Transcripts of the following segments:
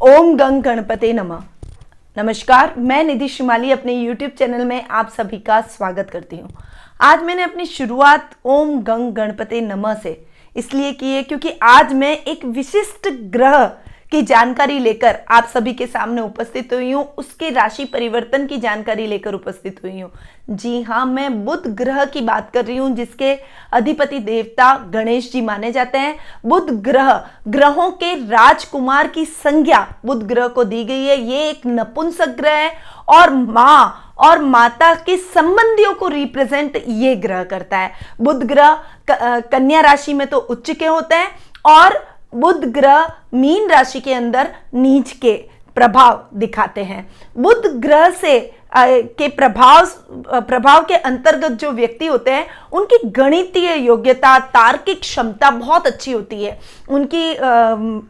ओम गंग गणपते नमः। नमस्कार, मैं निधि शिमाली अपने YouTube चैनल में आप सभी का स्वागत करती हूँ। आज मैंने अपनी शुरुआत ओम गंग गणपते नमः से इसलिए की है क्योंकि आज मैं एक विशिष्ट ग्रह की जानकारी लेकर आप सभी के सामने उपस्थित हुई हूँ, उसके राशि परिवर्तन की जानकारी लेकर उपस्थित हुई हूँ। जी हाँ, मैं बुध ग्रह की बात कर रही हूँ, जिसके अधिपति देवता गणेश जी माने जाते हैं। बुध ग्रह ग्रहों के राजकुमार की संज्ञा बुध ग्रह को दी गई है। ये एक नपुंसक ग्रह है और माँ और माता के संबंधियों को रिप्रेजेंट ये ग्रह करता है। बुध ग्रह कन्या राशि में तो उच्च के होते हैं और बुध ग्रह मीन राशि के अंदर नीच के प्रभाव दिखाते हैं। बुध ग्रह से के प्रभाव के अंतर्गत जो व्यक्ति होते हैं उनकी गणितीय योग्यता, तार्किक क्षमता बहुत अच्छी होती है। उनकी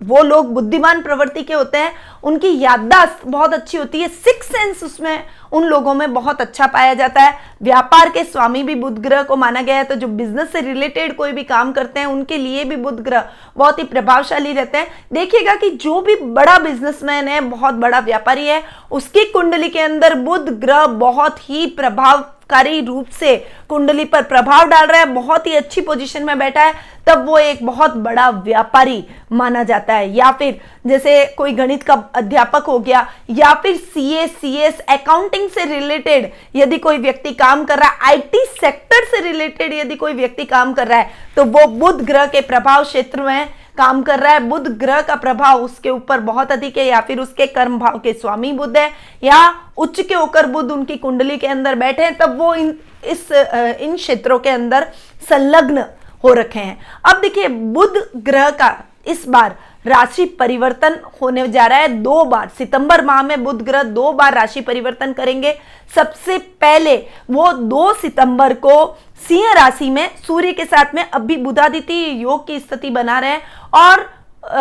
वो लोग बुद्धिमान प्रवृत्ति के होते हैं, उनकी याददाश्त बहुत अच्छी होती है। सिक्स सेंस उसमें उन लोगों में बहुत अच्छा पाया जाता है। व्यापार के स्वामी भी बुध ग्रह को माना गया है, तो जो बिजनेस से रिलेटेड कोई भी काम करते हैं उनके लिए भी बुध ग्रह बहुत ही प्रभावशाली रहते हैं। देखिएगा कि जो भी बड़ा बिजनेसमैन है, बहुत बड़ा व्यापारी है, उसकी कुंडली के अंदर बुध ग्रह बहुत ही प्रभावकारी रूप से कुंडली पर प्रभाव डाल रहा है, बहुत ही अच्छी पोजीशन में बैठा है, तब वो एक बहुत बड़ा व्यापारी माना जाता है। या फिर जैसे कोई गणित का अध्यापक हो गया, या फिर सीए, सीएस, अकाउंटिंग से रिलेटेड यदि कोई व्यक्ति काम कर रहा है, आईटी सेक्टर से रिलेटेड यदि कोई व्यक्ति काम कर रहा है, तो वो बुध ग्रह के प्रभाव क्षेत्र में काम कर रहा है। बुध ग्रह का प्रभाव उसके ऊपर बहुत अधिक है, या फिर उसके कर्म भाव के स्वामी बुध है, या उच्च के होकर बुध उनकी कुंडली के अंदर बैठे हैं, तब वो इन क्षेत्रों के अंदर संलग्न हो रखे हैं। अब देखिए, बुध ग्रह का इस बार राशि परिवर्तन होने जा रहा है 2 बार। सितंबर माह में बुध ग्रह 2 बार राशि परिवर्तन करेंगे। सबसे पहले वो 2 सितंबर को सिंह राशि में सूर्य के साथ में अभी बुधादित्य योग की स्थिति बना रहे हैं, और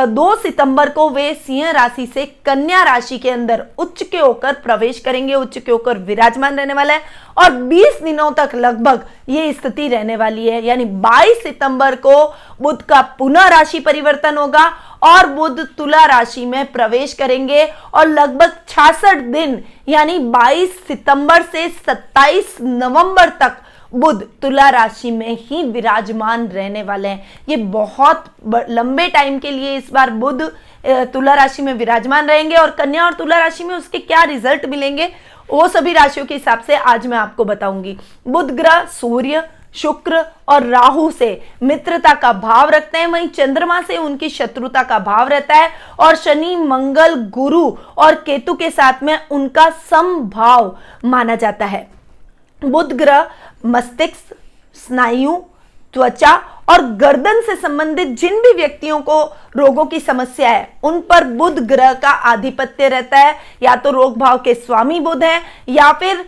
2 सितंबर को वे सिंह राशि से कन्या राशि के अंदर उच्च के होकर प्रवेश करेंगे, उच्च के होकर विराजमान रहने वाला है, और 20 दिनों तक लगभग ये स्थिति रहने वाली है। यानी 22 सितंबर को बुध का पुनः राशि परिवर्तन होगा और बुध तुला राशि में प्रवेश करेंगे, और लगभग 66 दिन यानी 22 सितंबर से 27 नवंबर तक बुध तुला राशि में ही विराजमान रहने वाले हैं। ये बहुत लंबे टाइम के लिए इस बार बुध तुला राशि में विराजमान रहेंगे, और कन्या और तुला राशि में उसके क्या रिजल्ट मिलेंगे वो सभी राशियों के हिसाब से आज मैं आपको बताऊंगी। बुध ग्रह सूर्य, शुक्र और राहु से मित्रता का भाव रखते हैं, वहीं चंद्रमा से उनकी शत्रुता का भाव रहता है, और शनि, मंगल, गुरु और केतु के साथ में उनका समभाव माना जाता है। बुध ग्रह मस्तिष्क, स्नायु, त्वचा और गर्दन से संबंधित जिन भी व्यक्तियों को रोगों की समस्या है, उन पर बुध ग्रह का आधिपत्य रहता है। या तो रोग भाव के स्वामी बुध हैं, या फिर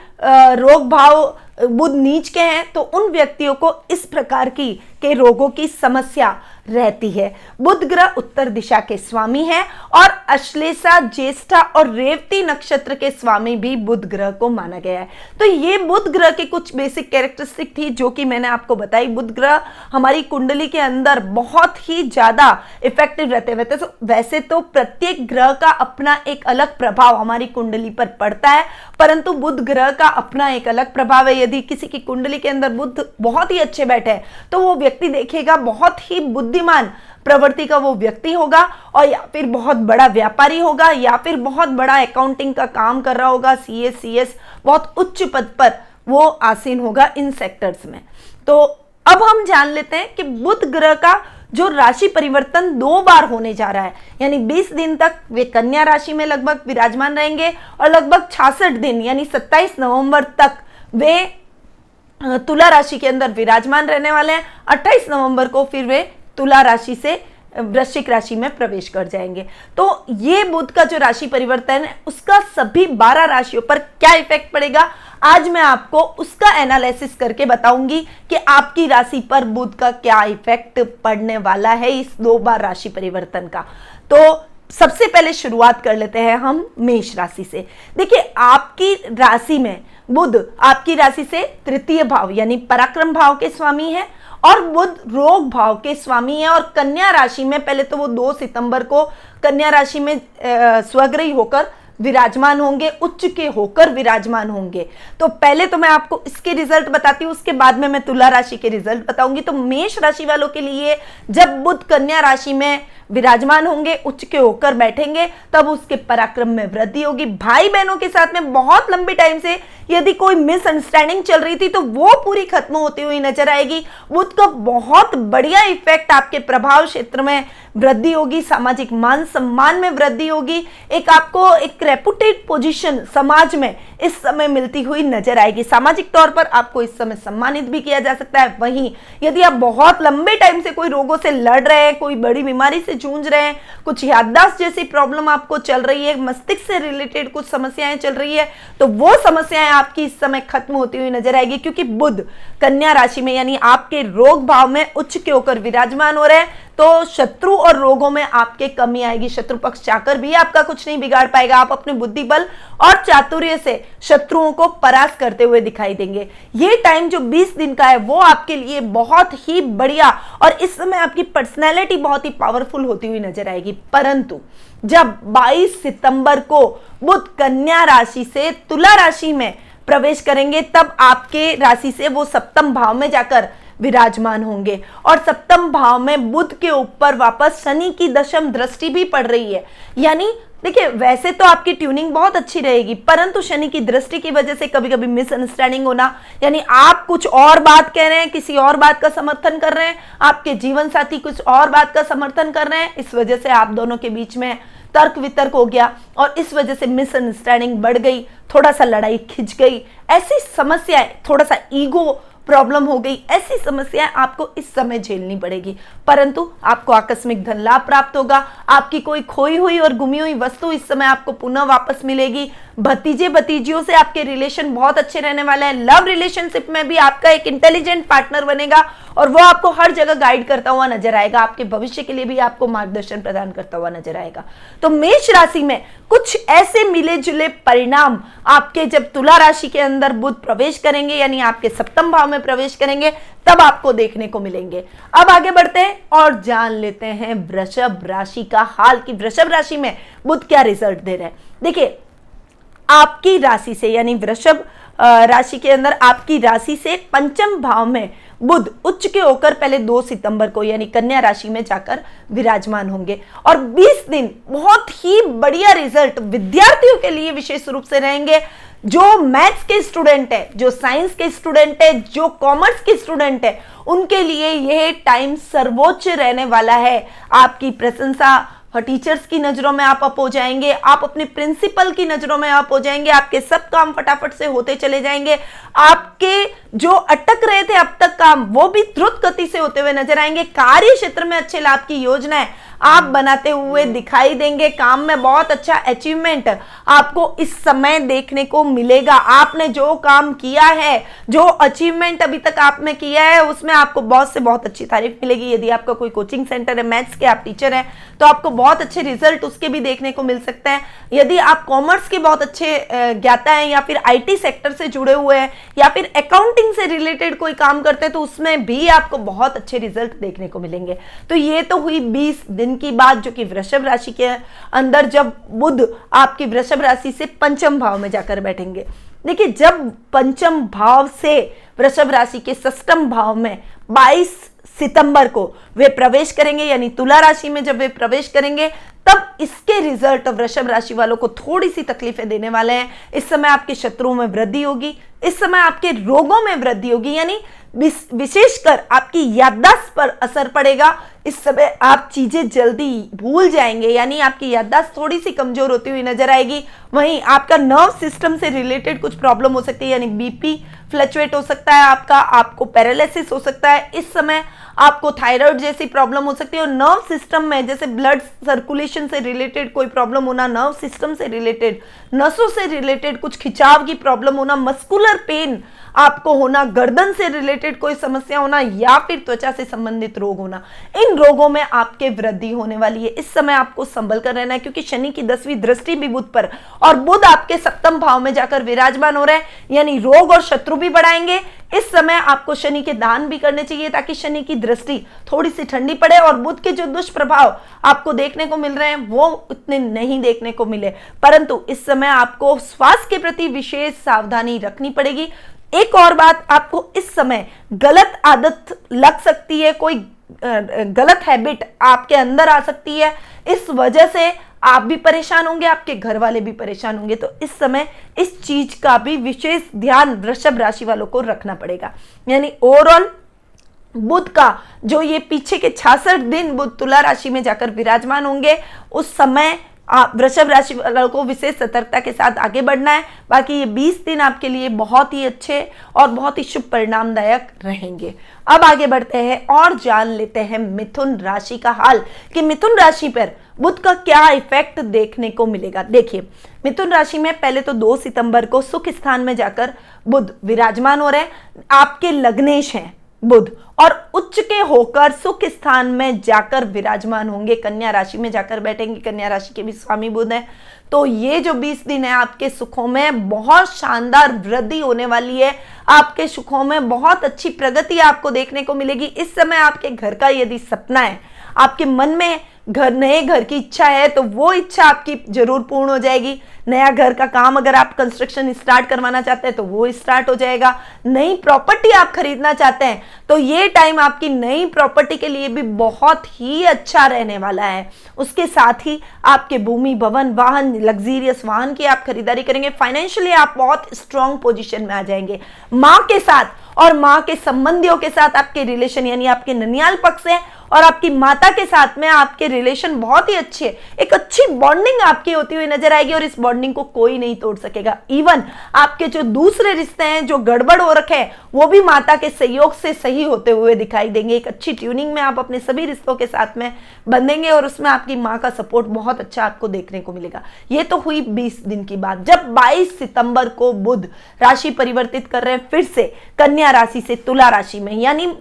रोग भाव बुध नीच के हैं, तो उन व्यक्तियों को इस प्रकार के रोगों की समस्या रहती है। बुध ग्रह उत्तर दिशा के स्वामी हैं, और अश्लेषा, ज्येष्ठा और रेवती नक्षत्र के स्वामी भी बुध ग्रह को माना गया है। तो ये बुध ग्रह के कुछ बेसिक कैरेक्टरिस्टिक थी जो कि मैंने आपको बताई। बुध ग्रह हमारी कुंडली के अंदर बहुत ही ज्यादा इफेक्टिव रहते हैं। वैसे तो प्रत्येक ग्रह का अपना एक अलग प्रभाव हमारी कुंडली पर पड़ता है, परंतु बुध ग्रह का अपना एक अलग प्रभाव है। यदि किसी की कुंडली के अंदर बुध बहुत ही अच्छे बैठे हैं, तो वो व्यक्ति देखेगा बहुत ही बुद्धिमान प्रवृत्ति का वो व्यक्ति होगा, और या फिर बहुत बड़ा व्यापारी होगा, या फिर बहुत बड़ा अकाउंटिंग का काम कर रहा होगा, सीए, सीएस, बहुत उच्च पद पर वो आसीन होगा इन सेक्टर्स में। तो अब हम जान लेते हैं कि बुध ग्रह का जो राशि परिवर्तन 2 बार होने जा रहा है, यानी 20 दिन तक वे कन्या राशि में लगभग विराजमान रहेंगे, और लगभग 66 दिन यानी 27 नवंबर तक वे तुला राशि के अंदर विराजमान रहने वाले हैं। 28 नवंबर को फिर वे तुला राशि से वृश्चिक राशि में प्रवेश कर जाएंगे। तो ये बुध का जो राशि परिवर्तन है, उसका सभी 12 राशियों पर क्या इफेक्ट पड़ेगा, आज मैं आपको उसका एनालिसिस करके बताऊंगी कि आपकी राशि पर बुध का क्या इफेक्ट पड़ने वाला है इस 2 बार राशि परिवर्तन का। तो सबसे पहले शुरुआत कर लेते हैं हम मेष राशि से। देखिए, आपकी राशि में बुध आपकी राशि से तृतीय भाव यानी पराक्रम भाव के स्वामी है, और बुध रोग भाव के स्वामी है और कन्या राशि में पहले तो वो 2 सितंबर को कन्या राशि में स्वग्रही होकर विराजमान होंगे, उच्च के होकर विराजमान होंगे। तो पहले तो मैं आपको इसके रिजल्ट बताती हूँ, उसके बाद में मैं तुला राशि के रिजल्ट बताऊंगी। तो मेष राशि वालों के लिए जब बुध कन्या राशि में विराजमान होंगे, उच्च के होकर बैठेंगे, तब उसके पराक्रम में वृद्धि होगी। भाई बहनों के साथ में बहुत लंबे टाइम से यदि कोई मिसअंडरस्टैंडिंग चल रही थी तो वो पूरी खत्म होती हुई नजर आएगी। बुध का बहुत बढ़िया इफेक्ट आपके प्रभाव क्षेत्र में वृद्धि होगी, सामाजिक मान सम्मान में वृद्धि होगी, एक आपको एक रेपुटेड पोजीशन समाज में इस समय मिलती हुई नजर आएगी। सामाजिक तौर पर आपको इस समय सम्मानित भी किया जा सकता है। वहीं यदि आप बहुत लंबे टाइम से कोई रोगों से लड़ रहे हैं, कोई बड़ी बीमारी से जूझ रहे हैं, कुछ याददाश्त जैसी प्रॉब्लम आपको चल रही है, मस्तिष्क से रिलेटेड कुछ समस्याएं चल रही है, तो वो समस्याएं आपकी इस समय खत्म होती हुई नजर आएगी, क्योंकि बुध कन्या राशि में यानी आपके रोग भाव में उच्च के होकर विराजमान हो रहे हैं। तो शत्रु और रोगों में आपके कमी आएगी। शत्रु पक्ष चाकर भी आपका कुछ नहीं बिगाड़ पाएगा। आप अपने बुद्धि बल और चातुर्य से शत्रुओं को परास्त करते हुए दिखाई देंगे। ये टाइम जो 20 दिन का है वो आपके लिए बहुत ही बढ़िया, और इस समय आपकी पर्सनैलिटी बहुत ही पावरफुल होती हुई नजर आएगी। परंतु जब 22 सितंबर को बुध कन्या राशि से तुला राशि में प्रवेश करेंगे, तब आपके राशि से वो सप्तम भाव में जाकर विराजमान होंगे, और सप्तम भाव में बुध के ऊपर वापस शनि की दशम दृष्टि भी पड़ रही है। यानी देखिए, वैसे तो आपकी ट्यूनिंग बहुत अच्छी रहेगी, परंतु शनि की दृष्टि की वजह से कभी कभी मिसअंडरस्टैंडिंग होना, यानी आप कुछ और बात कह रहे हैं, किसी और बात का समर्थन कर रहे हैं, आपके जीवन साथी कुछ और बात का समर्थन कर रहे हैं, इस वजह से आप दोनों के बीच में तर्क वितर्क हो गया और इस वजह से मिसअंडरस्टैंडिंग बढ़ गई, थोड़ा सा लड़ाई खिंच गई। ऐसी समस्याएं, थोड़ा सा ईगो प्रॉब्लम हो गई, ऐसी समस्याएं आपको इस समय झेलनी पड़ेगी। परंतु आपको आकस्मिक धन लाभ प्राप्त होगा। आपकी कोई खोई हुई और गुमी हुई वस्तु इस समय आपको पुनः वापस मिलेगी। भतीजे भतीजियों से आपके रिलेशन बहुत अच्छे रहने वाले हैं। लव रिलेशनशिप में भी आपका एक इंटेलिजेंट पार्टनर बनेगा और वो आपको हर जगह गाइड करता हुआ नजर आएगा। आपके भविष्य के लिए भी आपको मार्गदर्शन प्रदान करता हुआ नजर आएगा। तो मेष राशि में कुछ ऐसे मिले जुले परिणाम आपके जब तुला राशि के अंदर बुध प्रवेश करेंगे, यानी आपके सप्तम भाव में प्रवेश करेंगे, तब आपको देखने को मिलेंगे। अब आगे बढ़ते हैं और जान लेते हैं वृषभ राशि का हाल कि वृषभ राशि में बुध क्या रिजल्ट दे रहे हैं। देखिए, आपकी राशि से यानी वृषभ राशि के अंदर आपकी राशि से पंचम भाव में बुध उच्च के होकर पहले 2 सितंबर को यानी कन्या राशि में जाकर विराजमान होंगे, और 20 दिन बहुत ही बढ़िया रिजल्ट विद्यार्थियों के लिए विशेष रूप से रहेंगे। जो मैथ्स के स्टूडेंट है, जो साइंस के स्टूडेंट है, जो कॉमर्स के स्टूडेंट है, उनके लिए यह टाइम सर्वोच्च रहने वाला है। आपकी प्रशंसा टीचर्स की नजरों में आप अप हो जाएंगे, आप अपने प्रिंसिपल की नजरों में अप हो जाएंगे, आपके सब काम फटाफट से होते चले जाएंगे। आपके जो अटक रहे थे अब तक काम, वो भी द्रुत गति से होते हुए नजर आएंगे। कार्य क्षेत्र में अच्छे लाभ की योजनाएं आप बनाते हुए दिखाई देंगे। काम में बहुत अच्छा अचीवमेंट आपको इस समय देखने को मिलेगा। आपने जो काम किया है, जो अचीवमेंट अभी तक आप में किया है, उसमें आपको बहुत से बहुत अच्छी तारीफ मिलेगी। यदि आपका कोई कोचिंग सेंटर है, मैथ्स के आप टीचर हैं, तो आपको बहुत अच्छे रिजल्ट उसके भी देखने को मिल सकते हैं। यदि आप कॉमर्स के बहुत अच्छे ज्ञाता हैं या फिर IT सेक्टर से जुड़े हुए हैं या फिर अकाउंटिंग से रिलेटेड कोई काम करते हैं, तो उसमें भी आपको बहुत अच्छे रिजल्ट देखने को मिलेंगे। तो ये तो हुई 20 दिन की बात, जो कि वृषभ राशि के अंदर जब बुध आपकी वृषभ राशि से पंचम भाव में जाकर बैठेंगे। देखिए, जब पंचम भाव से वृषभ राशि के षष्ठम भाव में 22 सितंबर को वे प्रवेश करेंगे, यानी तुला राशि में जब वे प्रवेश करेंगे, तब इसके रिजल्ट वृषभ राशि वालों को थोड़ी सी तकलीफें देने वाले हैं। इस समय आपके शत्रुओं में वृद्धि होगी, इस समय आपके रोगों में वृद्धि होगी, यानी विशेषकर आपकी याददाश्त पर असर पड़ेगा। इस समय आप चीजें जल्दी भूल जाएंगे, यानी आपकी याददाश्त थोड़ी सी कमजोर होती हुई नजर आएगी। वहीं आपका नर्व सिस्टम से रिलेटेड कुछ प्रॉब्लम हो सकती है, यानी BP फ्लक्चुएट हो सकता है आपका, आपको पैरालिसिस हो सकता है। इस समय आपको थायराइड जैसी प्रॉब्लम हो सकती है, और नर्व सिस्टम में जैसे ब्लड सर्कुलेशन से रिलेटेड कोई प्रॉब्लम होना, नर्व सिस्टम से रिलेटेड, नसों से रिलेटेड कुछ खिंचाव की प्रॉब्लम होना, मस्कुलर पेन आपको होना, गर्दन से रिलेटेड कोई समस्या होना, या फिर त्वचा से संबंधित रोग होना, इन रोगों में आपके वृद्धि होने वाली है। इस समय आपको संभल कर रहना है, क्योंकि शनि की 10वीं दृष्टि भी बुध पर, और बुध आपके 7वें भाव में जाकर विराजमान हो रहे हैं, यानी रोग और शत्रु भी बढ़ाएंगे। इस समय आपको शनि के दान भी करने चाहिए, ताकि शनि की दृष्टि थोड़ी सी ठंडी पड़े और बुध के जो दुष्प्रभाव आपको देखने को मिल रहे हैं वो इतने नहीं देखने को मिले। परंतु इस समय आपको स्वास्थ्य के प्रति विशेष सावधानी रखनी पड़ेगी। एक और बात, आपको इस समय गलत आदत लग सकती है, कोई गलत हैबिट आपके अंदर आ सकती है, इस वजह से आप भी परेशान होंगे, आपके घर वाले भी परेशान होंगे। तो इस समय इस चीज का भी विशेष ध्यान वृषभ राशि वालों को रखना पड़ेगा। यानी ओवरऑल बुध का जो ये पीछे के 66 दिन बुध तुला राशि में जाकर विराजमान होंगे, उस समय वृषभ राशि वालों को विशेष सतर्कता के साथ आगे बढ़ना है। बाकी ये 20 दिन आपके लिए बहुत ही अच्छे और बहुत ही शुभ परिणामदायक रहेंगे। अब आगे बढ़ते हैं और जान लेते हैं मिथुन राशि का हाल, कि मिथुन राशि पर बुध का क्या इफेक्ट देखने को मिलेगा। देखिए, मिथुन राशि में पहले तो 2 सितंबर को सुख स्थान में जाकर बुध विराजमान हो रहे हैं, आपके लग्नेश हैं बुध, और उच्च के होकर सुख स्थान में जाकर विराजमान होंगे, कन्या राशि में जाकर बैठेंगे। कन्या राशि के भी स्वामी बुध हैं। तो ये जो 20 दिन है आपके सुखों में बहुत शानदार वृद्धि होने वाली है, आपके सुखों में बहुत अच्छी प्रगति आपको देखने को मिलेगी। इस समय आपके घर का यदि सपना है, आपके मन में नए घर की इच्छा है, तो वो इच्छा आपकी जरूर पूर्ण हो जाएगी। नया घर का काम अगर आप कंस्ट्रक्शन स्टार्ट करवाना चाहते हैं तो वो स्टार्ट हो जाएगा। नई प्रॉपर्टी आप खरीदना चाहते हैं तो ये टाइम आपकी नई प्रॉपर्टी के लिए भी बहुत ही अच्छा रहने वाला है। उसके साथ ही आपके भूमि, भवन, वाहन, लग्जरियस वाहन की आप खरीदारी करेंगे। फाइनेंशियली आप बहुत स्ट्रांग पोजीशन में आ जाएंगे। माँ के साथ और माँ के संबंधियों के साथ आपके रिलेशन, यानी आपके ननियाल पक्ष है और आपकी माता के साथ में आपके रिलेशन बहुत ही अच्छे, एक अच्छी बॉन्डिंग आपकी होती हुई नजर आएगी, और इस बॉन्डिंग को कोई नहीं तोड़ सकेगा। इवन आपके जो दूसरे रिश्ते हैं जो गड़बड़ हो रखे हैं, वो भी माता के सहयोग से सही होते हुए दिखाई देंगे। एक अच्छी ट्यूनिंग में आप अपने सभी रिश्तों के साथ में बंधेंगे, और उसमें आपकी माँ का सपोर्ट बहुत अच्छा आपको देखने को मिलेगा। ये तो हुई 20 दिन की बात। जब 22 सितंबर को बुध राशि परिवर्तित कर रहे हैं फिर से कन्या राशि से तुला राशि में, यानी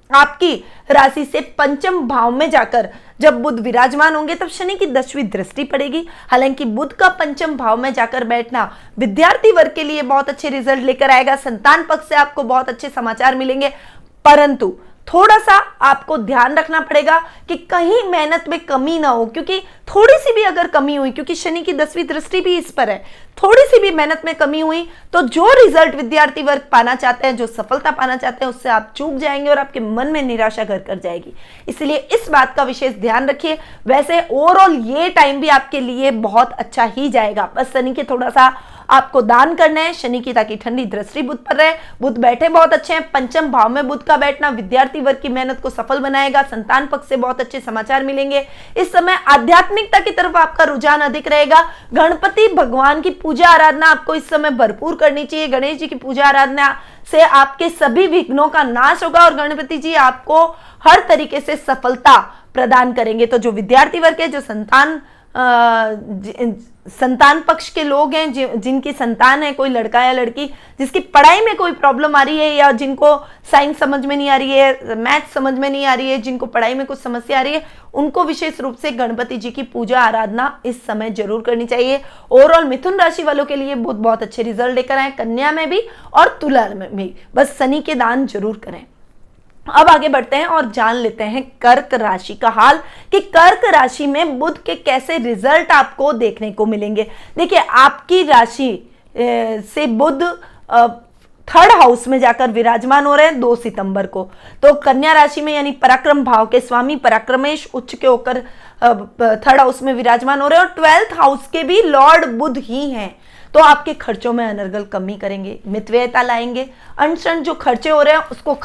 आपकी राशि से 5वें भाव में जाकर जब बुध विराजमान होंगे, तब शनि की 10वीं दृष्टि पड़ेगी। हालांकि बुध का 5वें भाव में जाकर बैठना विद्यार्थी वर्ग के लिए बहुत अच्छे रिजल्ट लेकर आएगा। संतान पक्ष से आपको बहुत अच्छे समाचार मिलेंगे, परंतु थोड़ा सा आपको ध्यान रखना पड़ेगा कि कहीं मेहनत में कमी ना हो, क्योंकि थोड़ी सी भी अगर कमी हुई, क्योंकि शनि की 10वीं दृष्टि भी इस पर है, थोड़ी सी भी मेहनत में कमी हुई तो जो रिजल्ट विद्यार्थी वर्ग पाना चाहते हैं, जो सफलता पाना चाहते हैं, उससे आप चूक जाएंगे और आपके मन में निराशा घर कर जाएगी। इसलिए इस बात का विशेष ध्यान रखिए। वैसे ओवरऑल ये टाइम भी आपके लिए बहुत अच्छा ही जाएगा, बस शनि के थोड़ा सा आपको दान करना है शनि की, ताकि ठंडी दृष्टि बुध पर रहे। बुध बैठे बहुत अच्छे हैं, 5वें भाव में बुध का बैठना विद्यार्थी वर्ग की मेहनत को सफल बनाएगा। संतान पक्ष से बहुत अच्छे समाचार मिलेंगे। इस समय आध्यात्मिकता की तरफ आपका रुझान अधिक रहेगा। गणपति भगवान की पूजा आराधना आपको इस समय भरपूर करनी चाहिए। गणेश जी की पूजा आराधना से आपके सभी विघ्नों का नाश होगा और गणपति जी आपको हर तरीके से सफलता प्रदान करेंगे। तो जो विद्यार्थी वर्ग है, जो संतान पक्ष के लोग हैं, जिनकी संतान है, कोई लड़का या लड़की जिसकी पढ़ाई में कोई प्रॉब्लम आ रही है, या जिनको साइंस समझ में नहीं आ रही है, मैथ समझ में नहीं आ रही है, जिनको पढ़ाई में कुछ समस्या आ रही है, उनको विशेष रूप से गणपति जी की पूजा आराधना इस समय जरूर करनी चाहिए। ओवरऑल मिथुन राशि वालों के लिए बहुत अच्छे रिजल्ट लेकर आए, कन्या में भी और तुला में भी। बस शनि के दान जरूर करें। अब आगे बढ़ते हैं और जान लेते हैं कर्क राशि का हाल, कि कर्क राशि में बुध के कैसे रिजल्ट आपको देखने को मिलेंगे। देखिए, आपकी राशि से बुध 3rd हाउस में जाकर विराजमान हो रहे हैं 2 सितंबर को। तो कन्या राशि में, यानी पराक्रम भाव के स्वामी पराक्रमेश उच्च के होकर 3rd हाउस में विराजमान हो रहे हैं, और 12th हाउस के भी लॉर्ड बुध ही हैं। तो आपके खर्चों में अनर्गल कमी करेंगे, मितव्ययता लाएंगे, अनशन जो खर्चे हो रहे हैं उसको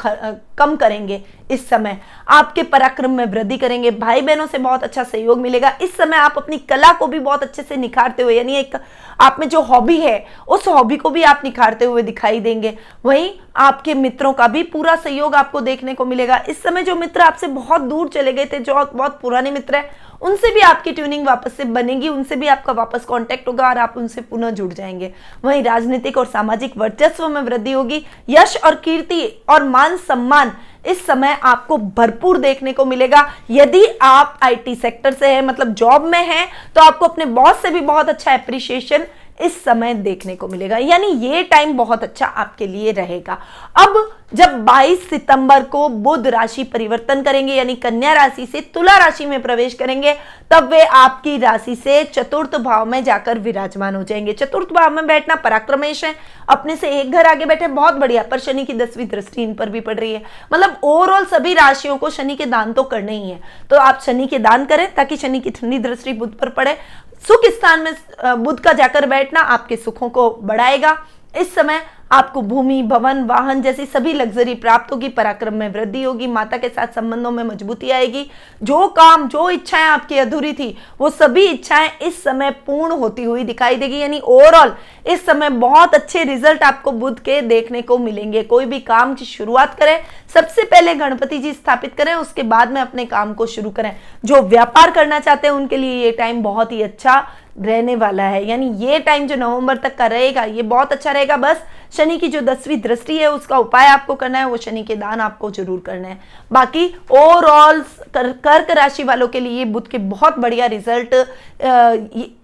कम करेंगे। इस समय आपके पराक्रम में वृद्धि करेंगे। भाई बहनों से बहुत अच्छा सहयोग मिलेगा। इस समय आप अपनी कला को भी बहुत अच्छे से निखारते हुए, यानी एक आप में जो हॉबी है उस हॉबी को भी आप निखारते हुए दिखाई देंगे। वहीं आपके मित्रों का भी पूरा सहयोग आपको देखने को मिलेगा। इस समय जो मित्र आपसे बहुत दूर चले गए थे, जो बहुत पुराने मित्र हैं, उनसे भी आपकी ट्यूनिंग वापस से बनेगी, उनसे भी आपका वापस कांटेक्ट होगा और आप उनसे पुनः जुड़ जाएंगे। वहीं राजनीतिक और सामाजिक वर्चस्व में वृद्धि होगी। यश और कीर्ति और मान सम्मान इस समय आपको भरपूर देखने को मिलेगा। यदि आप आईटी सेक्टर से हैं, मतलब जॉब में हैं, तो आपको अपने बॉस से भी बहुत अच्छा एप्रिसिएशन इस समय देखने को मिलेगा। यानी ये टाइम बहुत अच्छा आपके लिए रहेगा। अब जब 22 सितंबर को बुध राशि परिवर्तन करेंगे, यानी कन्या राशि से तुला राशि में प्रवेश करेंगे, तब वे आपकी राशि से चतुर्थ भाव में जाकर विराजमान हो जाएंगे। चतुर्थ भाव में बैठना पराक्रमेश है, अपने से एक घर आगे बैठे, बहुत बढ़िया। पर शनि की 10वीं दृष्टि इन पर भी पड़ रही है, मतलब ओवरऑल सभी राशियों को शनि के दान तो करने ही है। तो आप शनि के दान करें ताकि शनि की ठंडी दृष्टि बुध पर पड़े। सुख स्थान में बुध का जाकर बैठना आपके सुखों को बढ़ाएगा। इस समय आपको भूमि, भवन, वाहन जैसी सभी लग्जरी प्राप्त होगी। पराक्रम में वृद्धि होगी। माता के साथ संबंधों में मजबूती आएगी। जो काम, जो इच्छाएं आपकी अधूरी थी, वो सभी इच्छाएं इस समय पूर्ण होती हुई दिखाई देगी। यानी ओवरऑल इस समय बहुत अच्छे रिजल्ट आपको बुध के देखने को मिलेंगे। कोई भी काम की शुरुआत करें, सबसे पहले गणपति जी स्थापित करें, उसके बाद में अपने काम को शुरू करें। जो व्यापार करना चाहते हैं उनके लिए ये टाइम बहुत ही अच्छा रहने वाला है। यानी ये टाइम जो नवंबर तक का रहेगा, ये बहुत अच्छा रहेगा। बस शनि की जो 10वीं दृष्टि है, उसका उपाय आपको करना है, वो शनि के दान आपको जरूर करना है। बाकी ओवरऑल कर्क राशि वालों के लिए बुध के बहुत बढ़िया रिजल्ट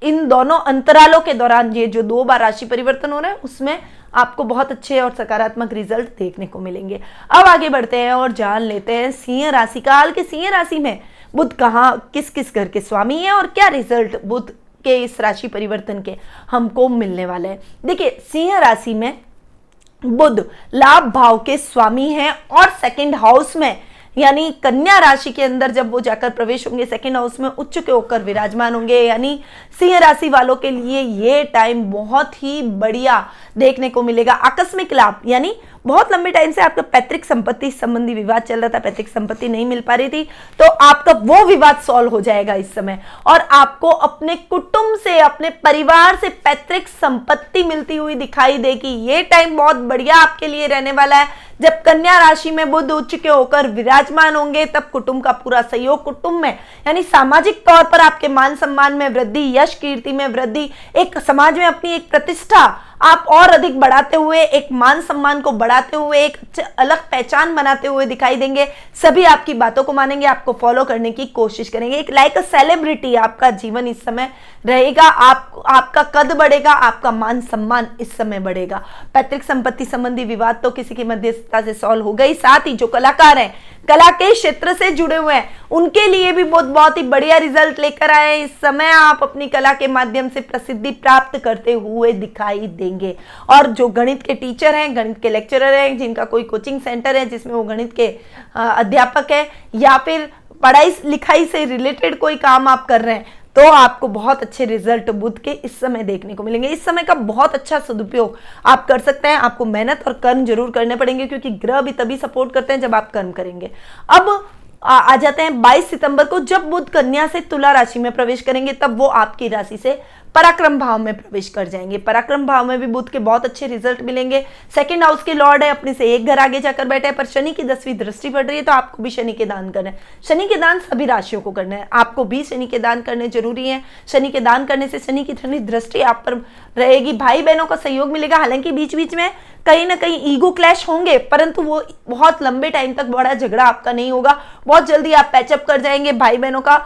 इन दोनों अंतरालों के दौरान, ये जो 2 बार राशि परिवर्तन हो रहा है, उसमें आपको बहुत अच्छे और सकारात्मक रिजल्ट देखने को मिलेंगे। अब आगे बढ़ते हैं और जान लेते हैं सिंह राशि का हाल कि सिंह राशि में बुध कहाँ, किस किस घर के स्वामी है और क्या रिजल्ट बुध के इस राशि परिवर्तन के हमको मिलने वाले हैं। देखिए, सिंह राशि में बुध लाभ भाव के स्वामी हैं और सेकंड हाउस में, यानी कन्या राशि के अंदर जब वो जाकर प्रवेश होंगे, सेकंड हाउस में उच्च के होकर विराजमान होंगे। यानी सिंह राशि वालों के लिए ये टाइम बहुत ही बढ़िया देखने को मिलेगा। आकस्मिक लाभ, यानी बहुत लंबे टाइम से आपका पैतृक संपत्ति संबंधी विवाद चल रहा था, पैतृक संपत्ति नहीं मिल पा रही थी, तो आपका वो विवाद सॉल्व हो जाएगा इस समय। और आपको अपने कुटुंब से, अपने परिवार से पैतृक संपत्ति मिलती हुई दिखाई देगी। ये टाइम बहुत बढ़िया आपके लिए रहने वाला है। जब कन्या राशि में बुध उच्च के होकर विराजमान होंगे, तब कुटुंब का पूरा सहयोग, कुटुंब में यानी सामाजिक तौर पर आपके मान सम्मान में वृद्धि, यश कीर्ति में वृद्धि, एक समाज में अपनी एक प्रतिष्ठा आप और अधिक बढ़ाते हुए, एक मान सम्मान को बढ़ाते हुए, एक अलग पहचान बनाते हुए दिखाई देंगे। सभी आपकी बातों को मानेंगे, आपको फॉलो करने की कोशिश करेंगे। एक लाइक अ सेलिब्रिटी आपका जीवन इस समय रहेगा। आपका कद बढ़ेगा, आपका मान सम्मान इस समय बढ़ेगा। पैतृक संपत्ति संबंधी विवाद तो किसी की मध्यस्थता से सॉल्व हो गई। साथ ही जो कलाकार हैं, कला के क्षेत्र से जुड़े हुए हैं, उनके लिए भी बहुत ही बढ़िया रिजल्ट लेकर आए। इस समय आप अपनी कला के माध्यम से प्रसिद्धि प्राप्त करते हुए दिखाई देंगे। और जो गणित के टीचर हैं, गणित के लेक्चरर हैं, जिनका कोई कोचिंग सेंटर है जिसमें वो गणित के अध्यापक है, या फिर पढ़ाई लिखाई से रिलेटेड कोई काम आप कर रहे हैं, तो आपको बहुत अच्छे रिजल्ट बुध के इस समय देखने को मिलेंगे। इस समय का बहुत अच्छा सदुपयोग आप कर सकते हैं। आपको मेहनत और कर्म जरूर करने पड़ेंगे, क्योंकि ग्रह भी तभी सपोर्ट करते हैं जब आप कर्म करेंगे। अब आ जाते हैं 22 सितंबर को, जब बुध कन्या से तुला राशि में प्रवेश करेंगे, तब वो आपकी राशि से पराक्रम भाव में प्रवेश कर जाएंगे। पराक्रम भाव में भी बुध के बहुत अच्छे रिजल्ट मिलेंगे। सेकंड हाउस के लॉर्ड है, अपने से एक घर आगे जाकर बैठे हैं, पर शनि की 10वीं दृष्टि पड़ रही है, तो आपको भी शनि के दान करना है। शनि के दान सभी राशियों को करना है, आपको भी शनि के दान करने जरूरी है। शनि के दान करने से शनि की ठंडी दृष्टि आप पर रहेगी। भाई बहनों का सहयोग मिलेगा। हालांकि बीच बीच में कहीं ना कहीं ईगो क्लैश होंगे, परंतु वो बहुत लंबे टाइम तक बड़ा झगड़ा आपका नहीं होगा। बहुत जल्दी आप पैचअप कर जाएंगे। भाई बहनों का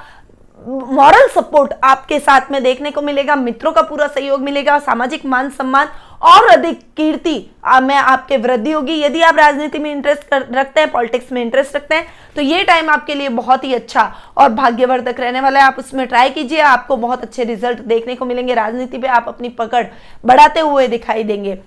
मॉरल सपोर्ट आपके साथ में देखने को मिलेगा। मित्रों का पूरा सहयोग मिलेगा। सामाजिक मान सम्मान और अधिक कीर्ति में आपके वृद्धि होगी। यदि आप राजनीति में इंटरेस्ट रखते हैं, पॉलिटिक्स में इंटरेस्ट रखते हैं, तो ये टाइम आपके लिए बहुत ही अच्छा और भाग्यवर्धक रहने वाला है। आप उसमें ट्राई कीजिए, आपको बहुत अच्छे रिजल्ट देखने को मिलेंगे। राजनीति पे आप अपनी पकड़ बढ़ाते हुए दिखाई देंगे।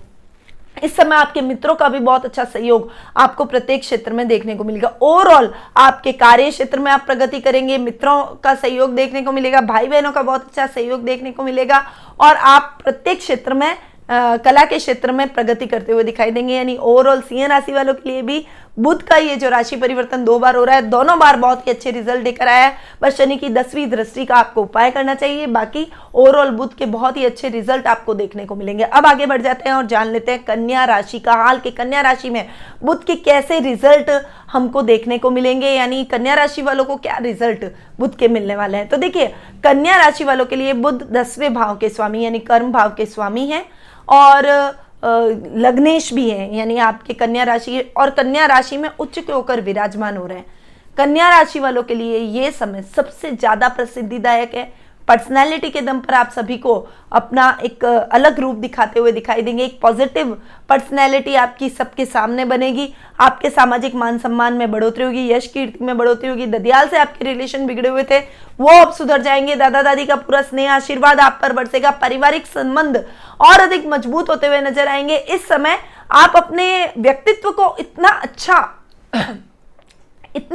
इस समय आपके मित्रों का भी बहुत अच्छा सहयोग आपको प्रत्येक क्षेत्र में देखने को मिलेगा। ओवरऑल आपके कार्य क्षेत्र में आप प्रगति करेंगे। मित्रों का सहयोग देखने को मिलेगा। भाई बहनों का बहुत अच्छा सहयोग देखने को मिलेगा। और आप प्रत्येक क्षेत्र में कला के क्षेत्र में प्रगति करते हुए दिखाई देंगे। यानी ओवरऑल सिंह राशि वालों के लिए भी बुध का ये जो राशि परिवर्तन 2 बार हो रहा है, दोनों बार बहुत ही अच्छे रिजल्ट लेकर आया है। बस शनि की 10वीं दृष्टि का आपको उपाय करना चाहिए, बाकी ओवरऑल बुध के बहुत ही अच्छे रिजल्ट आपको देखने को मिलेंगे। अब आगे बढ़ जाते हैं और जान लेते हैं कन्या राशि का हाल कि कन्या राशि में बुध के कैसे रिजल्ट हमको देखने को मिलेंगे, यानी कन्या राशि वालों को क्या रिजल्ट बुध के मिलने वाले हैं। तो देखिए, कन्या राशि वालों के लिए बुध 10वें भाव के स्वामी यानी कर्म भाव के स्वामी हैं और लग्नेश भी है, यानी आपके कन्या राशि और कन्या राशि में उच्च के होकर विराजमान हो रहे हैं। कन्या राशि वालों के लिए ये समय सबसे ज्यादा प्रसिद्धिदायक है। पर्सनैलिटी के दम पर आप सभी को अपना एक अलग रूप दिखाते हुए दिखाई देंगे। एक पॉजिटिव पर्सनैलिटी आपकी सबके सामने बनेगी। आपके सामाजिक मान सम्मान में बढ़ोतरी होगी, यश कीर्ति में बढ़ोतरी होगी। ददियाल से आपके रिलेशन बिगड़े हुए थे वो अब सुधर जाएंगे। दादा दादी का पूरा स्नेह आशीर्वाद आप पर बरसेगा। पारिवारिक संबंध और अधिक मजबूत होते हुए नजर आएंगे। इस समय आप अपने व्यक्तित्व को इतने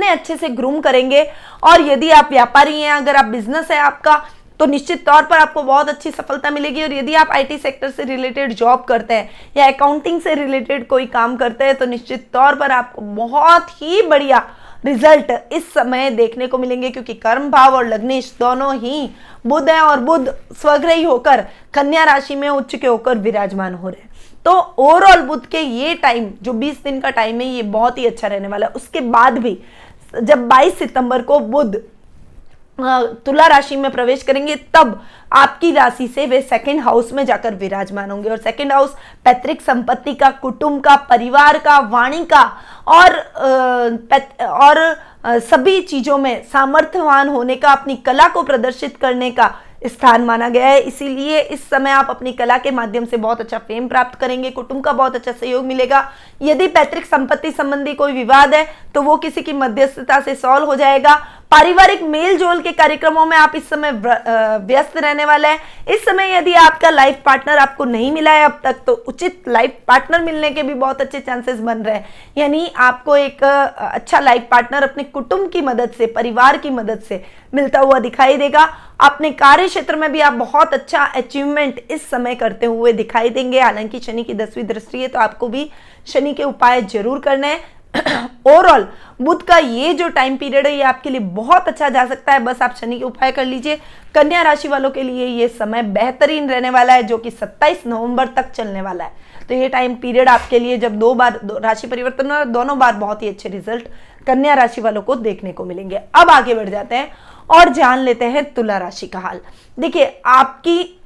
अच्छे से ग्रूम करेंगे। और यदि आप व्यापारी हैं, अगर आप बिजनेस है आपका, तो निश्चित तौर पर आपको बहुत अच्छी सफलता मिलेगी। और यदि आप आईटी सेक्टर से रिलेटेड जॉब करते हैं या अकाउंटिंग से रिलेटेड कोई काम करते हैं, तो निश्चित तौर पर आपको बहुत ही बढ़िया रिजल्ट इस समय देखने को मिलेंगे, क्योंकि कर्म भाव और लग्नेश दोनों ही बुध है और बुध स्वग्रही होकर कन्या राशि में उच्च के होकर विराजमान हो रहे हैं। तो ओवरऑल बुध के ये टाइम जो 20 दिन का टाइम है, ये बहुत ही अच्छा रहने वाला है। उसके बाद भी जब 22 सितंबर को बुध तुला राशि में प्रवेश करेंगे, तब आपकी राशि से वे सेकंड हाउस में जाकर विराजमान होंगे। और सेकंड हाउस पैतृक संपत्ति का, कुटुंब का, परिवार का, वाणी का और सभी चीजों में सामर्थ्यवान होने का, अपनी कला को प्रदर्शित करने का स्थान माना गया है। इसीलिए इस समय आप अपनी कला के माध्यम से बहुत अच्छा फेम प्राप्त करेंगे। कुटुंब का बहुत अच्छा सहयोग मिलेगा। यदि पैतृक संपत्ति संबंधी कोई विवाद है तो वो किसी की मध्यस्थता से सॉल्व हो जाएगा। पारिवारिक मेल जोल के कार्यक्रमों में आप इस समय व्यस्त रहने वाले हैं। इस समय यदि आपका लाइफ पार्टनर आपको नहीं मिला है अब तक, तो उचित लाइफ पार्टनर मिलने के भी बहुत अच्छे चांसेस बन रहे हैं। यानी आपको एक अच्छा लाइफ पार्टनर अपने कुटुंब की मदद से, परिवार की मदद से मिलता हुआ दिखाई देगा। अपने कार्य क्षेत्र में भी आप बहुत अच्छा अचीवमेंट इस समय करते हुए दिखाई देंगे। हालांकि शनि की 10वीं दृष्टि है, तो आपको भी शनि के उपाय जरूर करने हैं। ओवरऑल बुध का ये जो टाइम पीरियड है, ये आपके लिए बहुत अच्छा जा सकता है। बस आप शनि के उपाय कर लीजिए। कन्या राशि वालों के लिए ये समय बेहतरीन रहने वाला है, जो कि 27 नवंबर तक चलने वाला है। तो ये टाइम पीरियड आपके लिए, जब 2 बार राशि परिवर्तन हो, दोनों बार बहुत ही अच्छे रिजल्ट कन्या राशि वालों को देखने को मिलेंगे। अब आगे बढ़ जाते हैं और जान लेते हैं तुला राशि का हाल। देखिए, आपकी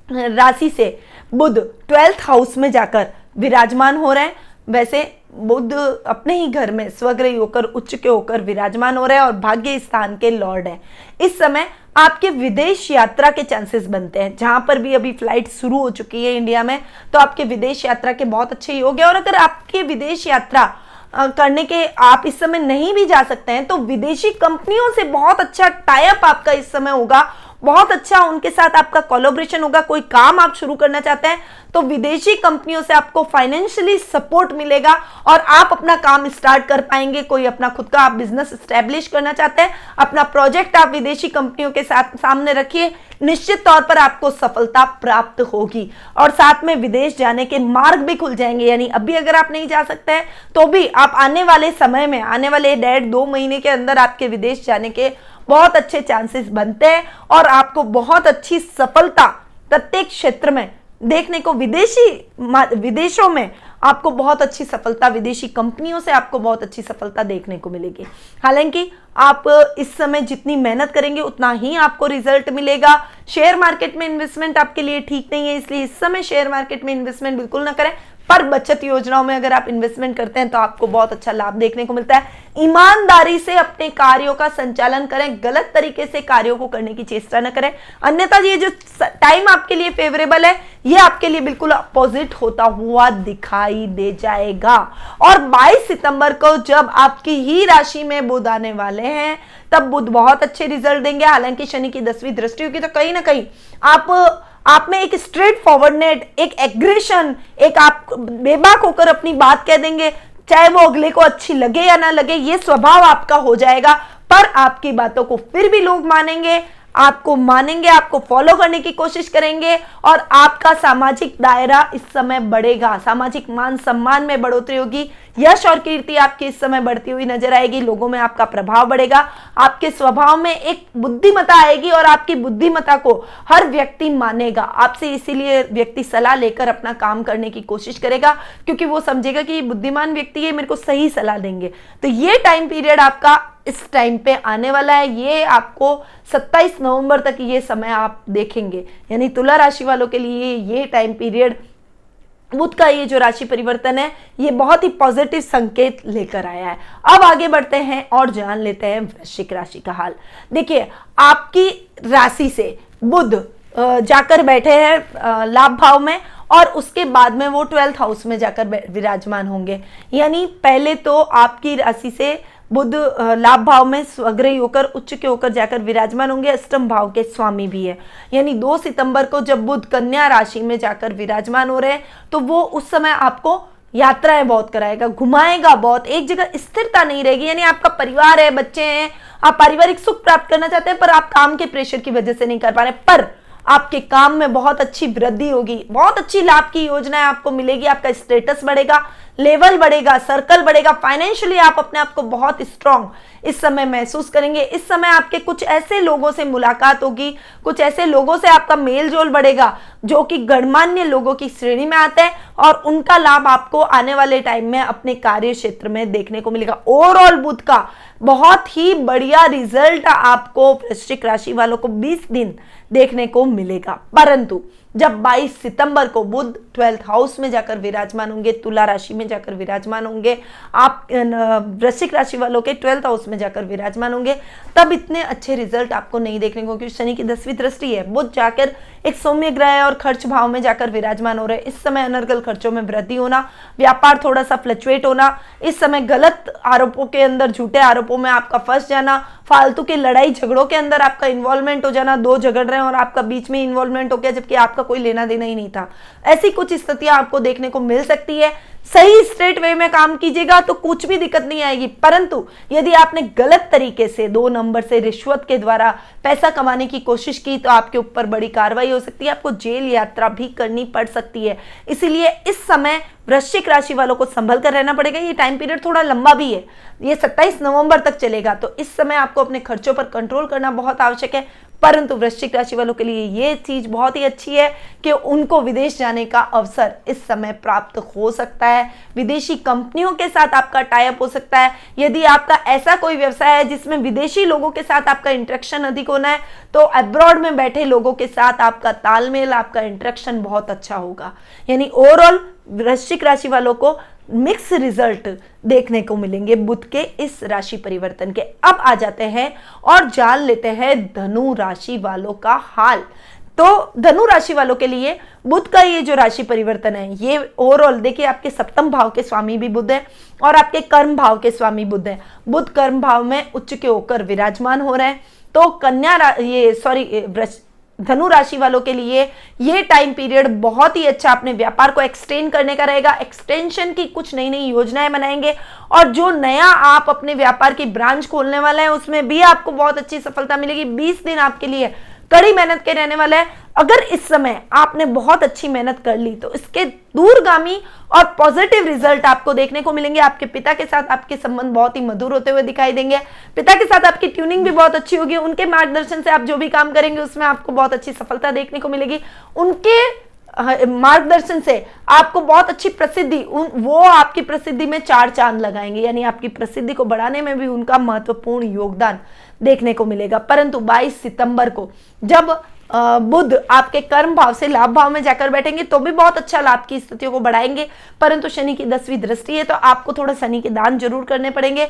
राशि से बुध 12th हाउस में जाकर विराजमान हो रहे हैं। वैसे बुध अपने ही घर में स्वग्रही होकर, उच्च के होकर विराजमान हो रहे हैं और भाग्य स्थान के लॉर्ड हैं। इस समय आपके विदेश यात्रा के चांसेस बनते हैं। जहां पर भी अभी फ्लाइट शुरू हो चुकी है इंडिया में, तो आपके विदेश यात्रा के बहुत अच्छे योग है। और अगर आपके विदेश यात्रा करने के आप इस समय नहीं भी जा सकते हैं, तो विदेशी कंपनियों से बहुत अच्छा टाई अप आपका इस समय होगा। बहुत अच्छा उनके साथ आपका कोलैबोरेशन होगा। कोई काम आप शुरू करना चाहते हैं तो विदेशी कंपनियों से आपको फाइनेंशियली सपोर्ट मिलेगा और आप अपना काम स्टार्ट कर पाएंगे। कोई अपना खुद का आप बिजनेस स्टैब्लिश करना चाहते हैं, अपना प्रोजेक्ट आप विदेशी कंपनियों के साथ सामने रखिए, निश्चित तौर पर आपको सफलता प्राप्त होगी। और साथ में विदेश जाने के मार्ग भी खुल जाएंगे। यानी अभी अगर आप नहीं जा सकते हैं तो भी आप आने वाले समय में, आने वाले 1.5-2 महीने के अंदर आपके विदेश जाने के बहुत अच्छे चांसेस बनते हैं और आपको बहुत अच्छी सफलता प्रत्येक क्षेत्र में देखने को, विदेशों में आपको बहुत अच्छी सफलता, विदेशी कंपनियों से आपको बहुत अच्छी सफलता देखने को मिलेगी। हालांकि आप इस समय जितनी मेहनत करेंगे उतना ही आपको रिजल्ट मिलेगा। शेयर मार्केट में इन्वेस्टमेंट आपके लिए ठीक नहीं है, इसलिए इस समय शेयर मार्केट में इन्वेस्टमेंट बिल्कुल ना करें। पर बचत योजनाओं में अगर आप इन्वेस्टमेंट करते हैं तो आपको बहुत अच्छा लाभ देखने को मिलता है। ईमानदारी से अपने कार्यों का संचालन करें, गलत तरीके से कार्यों को करने की चेष्टा न करें, अन्यथा ये जो टाइम आपके लिए फेवरेबल है, ये आपके लिए बिल्कुल अपोजिट होता हुआ दिखाई दे जाएगा। और 22 सितंबर को जब आपकी ही राशि में बुध आने वाले हैं, तब बुध बहुत अच्छे रिजल्ट देंगे। हालांकि शनि की 10वीं दृष्टि होगी, तो कहीं ना कहीं आप में एक स्ट्रेट फॉरवर्डनेस, एक एग्रेशन, एक आप बेबाक होकर अपनी बात कह देंगे, चाहे वो अगले को अच्छी लगे या ना लगे, ये स्वभाव आपका हो जाएगा। पर आपकी बातों को फिर भी लोग मानेंगे, आपको मानेंगे, आपको फॉलो करने की कोशिश करेंगे और आपका सामाजिक दायरा इस समय बढ़ेगा, सामाजिक मान सम्मान में बढ़ोतरी होगी, यश और कीर्ति आपकी इस समय बढ़ती हुई नजर आएगी, लोगों में आपका प्रभाव बढ़ेगा, आपके स्वभाव में एक बुद्धिमत्ता आएगी और आपकी बुद्धिमत्ता को हर व्यक्ति मानेगा आपसे, इसीलिए व्यक्ति सलाह लेकर अपना काम करने की कोशिश करेगा क्योंकि वो समझेगा कि ये बुद्धिमान व्यक्ति है, मेरे को सही सलाह देंगे। तो ये टाइम पीरियड आपका इस टाइम पे आने वाला है, ये आपको 27 नवंबर तक ये समय आप देखेंगे, यानी तुला राशि वालों के लिए ये टाइम पीरियड, बुध का ये जो राशि परिवर्तन है ये बहुत ही पॉजिटिव संकेत लेकर आया है। अब आगे बढ़ते हैं और जान लेते हैं वृश्चिक राशि का हाल। देखिए, आपकी राशि से बुध जाकर बैठे हैं लाभ भाव में और उसके बाद में वो 12th हाउस में जाकर विराजमान होंगे, यानी पहले तो आपकी राशि से बुध लाभ भाव में स्वग्रही होकर उच्च के होकर जाकर विराजमान होंगे, अष्टम भाव के स्वामी भी है, यानी 2 सितंबर को जब बुध कन्या राशि में जाकर विराजमान हो रहे हैं तो वो उस समय आपको यात्राएं बहुत कराएगा, घुमाएगा बहुत, एक जगह स्थिरता नहीं रहेगी, यानी आपका परिवार है, बच्चे हैं, आप पारिवारिक सुख प्राप्त करना चाहते हैं पर आप काम के प्रेशर की वजह से नहीं कर पा रहे, पर आपके काम में बहुत अच्छी वृद्धि होगी, बहुत अच्छी लाभ की योजनाएं आपको मिलेगी, आपका स्टेटस बढ़ेगा, लेवल बढ़ेगा, सर्कल बढ़ेगा, फाइनेंशियली आप अपने आप को बहुत स्ट्रांग इस समय महसूस करेंगे। इस समय आपके कुछ ऐसे लोगों से मुलाकात होगी, कुछ ऐसे लोगों से आपका मेल जोल बढ़ेगा जो कि गणमान्य लोगों की श्रेणी में आते हैं और उनका लाभ आपको आने वाले टाइम में अपने कार्य क्षेत्र में देखने को मिलेगा। ओवरऑल बुध का बहुत ही बढ़िया रिजल्ट आपको वृश्चिक राशि वालों को 20 दिन देखने को मिलेगा, परंतु जब 22 सितंबर को बुध 12th हाउस में जाकर विराजमान होंगे, तुला राशि में जाकर विराजमान होंगे, आप वृश्चिक राशि वालों के 12th हाउस में जाकर विराजमान होंगे, तब इतने अच्छे रिजल्ट आपको नहीं देखने को, क्योंकि शनि की 10वीं दृष्टि है, बुध जाकर एक सौम्य ग्रह है और खर्च भाव में जाकर विराजमान हो रहे हैं। इस समय अनर्गल खर्चों में वृद्धि होना, व्यापार थोड़ा सा फ्लक्चुएट होना, इस समय गलत आरोपों के अंदर, झूठे आरोपों में आपका फंस जाना, फालतू के लड़ाई झगड़ों के अंदर आपका इन्वॉल्वमेंट हो जाना, दो झगड़ रहे हैं और आपका बीच में इन्वॉल्वमेंट हो गया जबकि आपका कोई लेना देना ही नहीं था, ऐसी कुछ स्थितियां आपको देखने को मिल सकती है। सही स्ट्रेट वे में काम कीजिएगा तो कुछ भी दिक्कत नहीं आएगी, परंतु यदि आपने गलत तरीके से 2 नंबर से रिश्वत के द्वारा पैसा कमाने की कोशिश की तो आपके ऊपर बड़ी कार्रवाई हो सकती है, आपको जेल यात्रा भी करनी पड़ सकती है। इसीलिए इस समय वृश्चिक राशि वालों को संभल कर रहना पड़ेगा। ये टाइम पीरियड थोड़ा लंबा भी है, ये 27 नवंबर तक चलेगा, तो इस समय आपको अपने खर्चों पर कंट्रोल करना बहुत आवश्यक है। परंतु वृश्चिक राशि वालों के लिए ये चीज बहुत ही अच्छी है कि उनको विदेश जाने का अवसर इस समय प्राप्त हो सकता है, विदेशी कंपनियों के साथ आपका टाई अप हो सकता है। यदि आपका ऐसा कोई व्यवसाय है जिसमें विदेशी लोगों के साथ आपका इंटरेक्शन अधिक होना है तो अब्रॉड में बैठे लोगों के साथ आपका तालमेल, आपका इंटरेक्शन बहुत अच्छा होगा। यानी ओवरऑल वृश्चिक राशि वालों को मिक्स रिजल्ट देखने को मिलेंगे बुध के इस राशि परिवर्तन के। अब आ जाते हैं और जान लेते हैं धनु राशि वालों का हाल। तो धनु राशि वालों के लिए बुध का ये जो राशि परिवर्तन है ये ओवरऑल देखिए, आपके सप्तम भाव के स्वामी भी बुध है और आपके कर्म भाव के स्वामी बुध है। बुध कर्म भाव में उच्च के होकर विराजमान हो रहे हैं, तो धनु राशि वालों के लिए ये टाइम पीरियड बहुत ही अच्छा अपने व्यापार को एक्सटेंड करने का रहेगा। एक्सटेंशन की कुछ नई नई योजनाएं बनाएंगे और जो नया आप अपने व्यापार की ब्रांच खोलने वाले हैं उसमें भी आपको बहुत अच्छी सफलता मिलेगी। 20 दिन आपके लिए कड़ी मेहनत के रहने वाला है। अगर इस समय आपने बहुत अच्छी मेहनत कर ली तो इसके दूरगामी और पॉजिटिव रिजल्ट आपको देखने को मिलेंगे। आपके पिता के साथ आपके संबंध बहुत ही मधुर होते हुए दिखाई देंगे, पिता के साथ आपकी ट्यूनिंग भी बहुत अच्छी होगी, उनके मार्गदर्शन से आप जो भी काम करेंगे उसमें आपको बहुत अच्छी सफलता देखने को मिलेगी। उनके मार्गदर्शन से आपको बहुत अच्छी प्रसिद्धि, वो आपकी प्रसिद्धि में 4 चांद लगाएंगे, यानी आपकी प्रसिद्धि को बढ़ाने में भी उनका महत्वपूर्ण योगदान देखने को मिलेगा। परंतु 22 सितंबर को जब बुध आपके कर्म भाव से लाभ भाव में जाकर बैठेंगे तो भी बहुत अच्छा लाभ की स्थितियों को बढ़ाएंगे, परंतु शनि की 10वीं दृष्टि है तो आपको थोड़ा शनि के दान जरूर करने पड़ेंगे।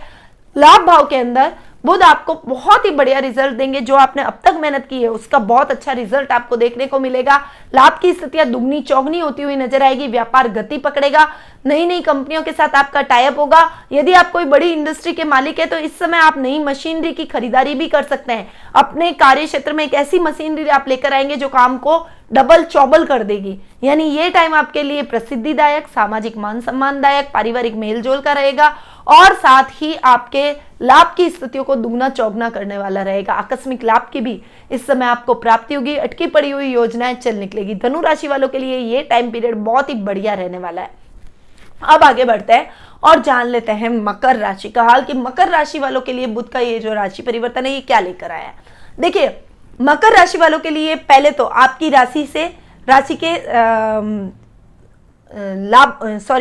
लाभ भाव के अंदर बुध आपको बहुत ही बढ़िया रिजल्ट देंगे, जो आपने अब तक मेहनत की है उसका बहुत अच्छा रिजल्ट आपको देखने को मिलेगा। लाभ की स्थितियां दुगनी चौगनी होती हुई नजर आएगी, व्यापार गति पकड़ेगा, नई नई कंपनियों के साथ आपका टाई अप होगा। यदि आप कोई बड़ी इंडस्ट्री के मालिक है तो इस समय आप नई मशीनरी की खरीदारी भी कर सकते हैं। अपने कार्य क्षेत्र में एक ऐसी मशीनरी आप लेकर आएंगे जो काम को डबल चौबल कर देगी, यानी ये टाइम आपके लिए प्रसिद्धिदायक, सामाजिक मान सम्मानदायक, पारिवारिक मेलजोल का रहेगा और साथ ही आपके लाभ की स्थितियों को दुगना चौगुना करने वाला रहेगा। आकस्मिक लाभ की भी इस समय आपको प्राप्ति होगी। अटकी पड़ी हुई योजनाएं चल निकलेगी। धनु राशि वालों के लिए ये टाइम पीरियड बहुत ही बढ़िया रहने वाला है। अब आगे बढ़ते हैं और जान लेते हैं मकर राशि का हाल कि मकर राशि वालों के लिए बुध का ये जो राशि परिवर्तन है ये क्या लेकर आया है। देखिए, मकर राशि वालों के लिए पहले तो आपकी राशि के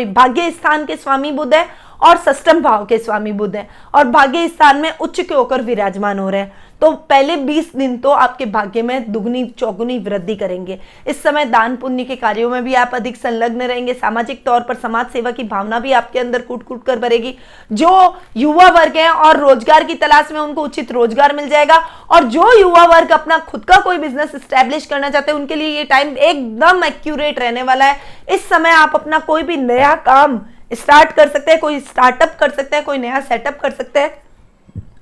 भाग्य स्थान के स्वामी बुध है और षष्ठम भाव के स्वामी बुध है और भाग्य स्थान में उच्च के होकर विराजमान हो रहे हैं। तो पहले 20 दिन तो आपके भाग्य में दुगनी चौगुनी वृद्धि करेंगे। इस समय दान पुण्य के कार्यों में भी आप अधिक संलग्न रहेंगे। सामाजिक तौर पर समाज सेवा की भावना भी आपके अंदर कूट कूट कर भरेगी। जो युवा वर्ग है और रोजगार की तलाश में, उनको उचित रोजगार मिल जाएगा और जो युवा वर्ग अपना खुद का कोई बिजनेस स्टैब्लिश करना चाहते हैं उनके लिए ये टाइम एकदम एक्यूरेट रहने वाला है। इस समय आप अपना कोई भी नया काम स्टार्ट कर सकते हैं, कोई स्टार्टअप कर सकते हैं, कोई नया सेटअप कर सकते हैं,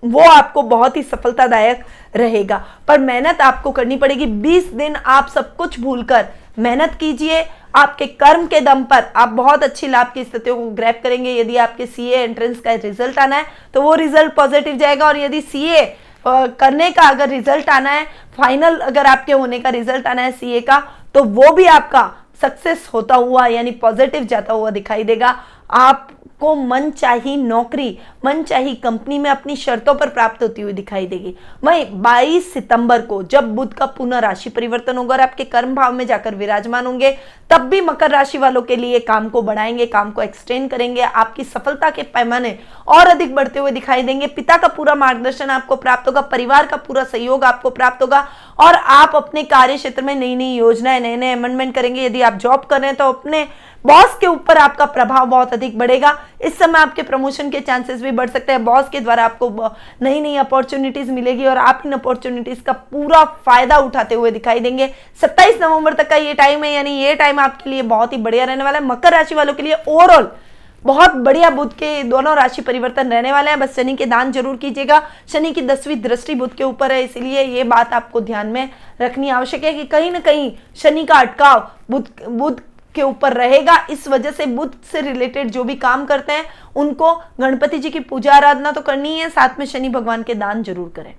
वो आपको बहुत ही सफलतादायक रहेगा। पर मेहनत आपको करनी पड़ेगी। 20 दिन आप सब कुछ भूलकर मेहनत कीजिए। आपके कर्म के दम पर आप बहुत अच्छी लाभ की स्थितियों को ग्रैब करेंगे। यदि आपके सीए एंट्रेंस का रिजल्ट आना है तो वो रिजल्ट पॉजिटिव जाएगा और यदि सीए करने का अगर रिजल्ट आना है, फाइनल अगर आपके होने का रिजल्ट आना है सीए का, तो वो भी आपका सक्सेस होता हुआ यानी पॉजिटिव जाता हुआ दिखाई देगा। आपको मनचाही नौकरी, मनचाही कंपनी में अपनी शर्तों पर प्राप्त होती हुई दिखाई देगी। वहीं 22 सितंबर को जब बुध का पुनः राशि परिवर्तन होगा और आपके कर्म भाव में जाकर विराजमान होंगे, तब भी मकर राशि वालों के लिए काम को बढ़ाएंगे, काम को एक्सटेंड करेंगे। आपकी सफलता के पैमाने और अधिक बढ़ते हुए दिखाई देंगे। पिता का पूरा मार्गदर्शन आपको प्राप्त होगा, परिवार का पूरा सहयोग आपको प्राप्त होगा और आप अपने कार्य क्षेत्र में नई नई योजनाएं, नए नए अमेंडमेंट करेंगे। यदि आप जॉब कर रहे हैं तो अपने बॉस के ऊपर आपका प्रभाव बहुत अधिक बढ़ेगा। इस समय आपके प्रमोशन के चांसेस भी बढ़ सकते हैं। बॉस के द्वारा आपको नई नई अपॉर्चुनिटीज मिलेगी और आप इन अपॉर्चुनिटीज का पूरा फायदा उठाते हुए दिखाई देंगे। 27 नवंबर तक का ये टाइम है, यानी ये टाइम आपके लिए बहुत ही बढ़िया रहने वाला है। मकर राशि वालों के लिए ओवरऑल बहुत बढ़िया बुध के दोनों राशि परिवर्तन रहने वाले हैं। बस शनि के दान जरूर कीजिएगा। शनि की 10वीं दृष्टि बुध के ऊपर है, इसलिए ये बात आपको ध्यान में रखनी आवश्यक है कि कहीं ना कहीं शनि का अटकाव बुध के ऊपर रहेगा। इस वजह से बुध से रिलेटेड जो भी काम करते हैं उनको गणपति जी की पूजा आराधना तो करनी है, साथ में शनि भगवान के दान जरूर करें।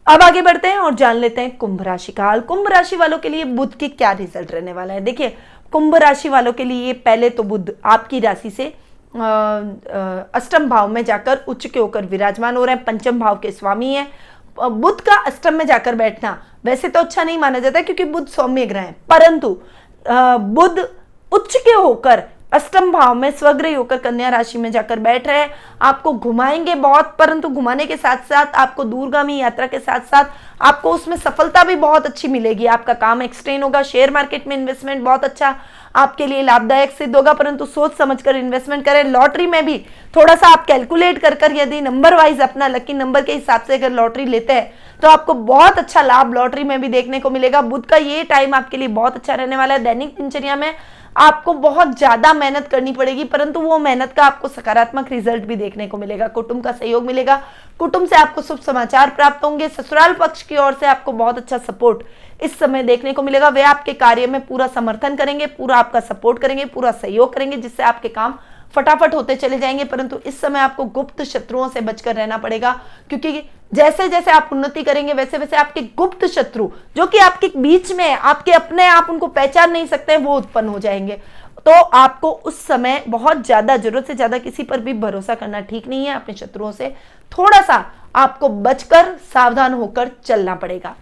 अब आगे बढ़ते हैं और जान लेते हैं कुंभ राशि का हाल। कुंभ राशि वालों के लिए बुध की क्या रिजल्ट रहने वाला है। देखिए, कुंभ राशि वालों के लिए पहले तो बुध आपकी राशि से अष्टम भाव में जाकर उच्च के होकर विराजमान हो रहे हैं। पंचम भाव के स्वामी है। बुध का अष्टम में जाकर बैठना वैसे तो अच्छा नहीं माना जाता क्योंकि बुध सौम्य ग्रह है, परंतु बुध उच्च के होकर अष्टम भाव में स्वग्रही होकर कन्या राशि में जाकर बैठ रहे हैं। आपको घुमाएंगे बहुत, परंतु घुमाने के साथ साथ आपको दूरगामी यात्रा के साथ साथ आपको उसमें सफलता भी बहुत अच्छी मिलेगी। आपका काम एक्सटेंड होगा। शेयर मार्केट में इन्वेस्टमेंट बहुत अच्छा आपके लिए लाभदायक सिद्ध होगा, परंतु सोच समझकर इन्वेस्टमेंट करें। लॉटरी में भी थोड़ा सा आप कैलकुलेट कर यदि नंबर वाइज अपना लकी नंबर के हिसाब से अगर लॉटरी लेते हैं तो आपको बहुत अच्छा लाभ लॉटरी में भी देखने को मिलेगा। बुध का ये टाइम आपके लिए बहुत अच्छा रहने वाला है। दैनिक दिनचर्या में आपको बहुत ज्यादा मेहनत करनी पड़ेगी, परंतु वो मेहनत का आपको सकारात्मक रिजल्ट भी देखने को मिलेगा। कुटुंब का सहयोग मिलेगा। कुटुंब से आपको शुभ समाचार प्राप्त होंगे। ससुराल पक्ष की ओर से आपको बहुत अच्छा सपोर्ट इस समय देखने को मिलेगा। वे आपके कार्य में पूरा समर्थन करेंगे, पूरा आपका सपोर्ट करेंगे, पूरा सहयोग करेंगे, जिससे आपके काम फटाफट होते चले जाएंगे। परंतु इस समय आपको गुप्त शत्रुओं से बचकर रहना पड़ेगा, क्योंकि जैसे जैसे आप उन्नति करेंगे वैसे वैसे आपके गुप्त शत्रु जो कि आपके बीच में आपके अपने आप उनको पहचान नहीं सकते वो उत्पन्न हो जाएंगे। तो आपको उस समय बहुत ज्यादा, जरूरत से ज्यादा किसी पर भी भरोसा करना ठीक नहीं है। अपने शत्रुओं से थोड़ा सा आपको बचकर सावधान होकर चलना पड़ेगा।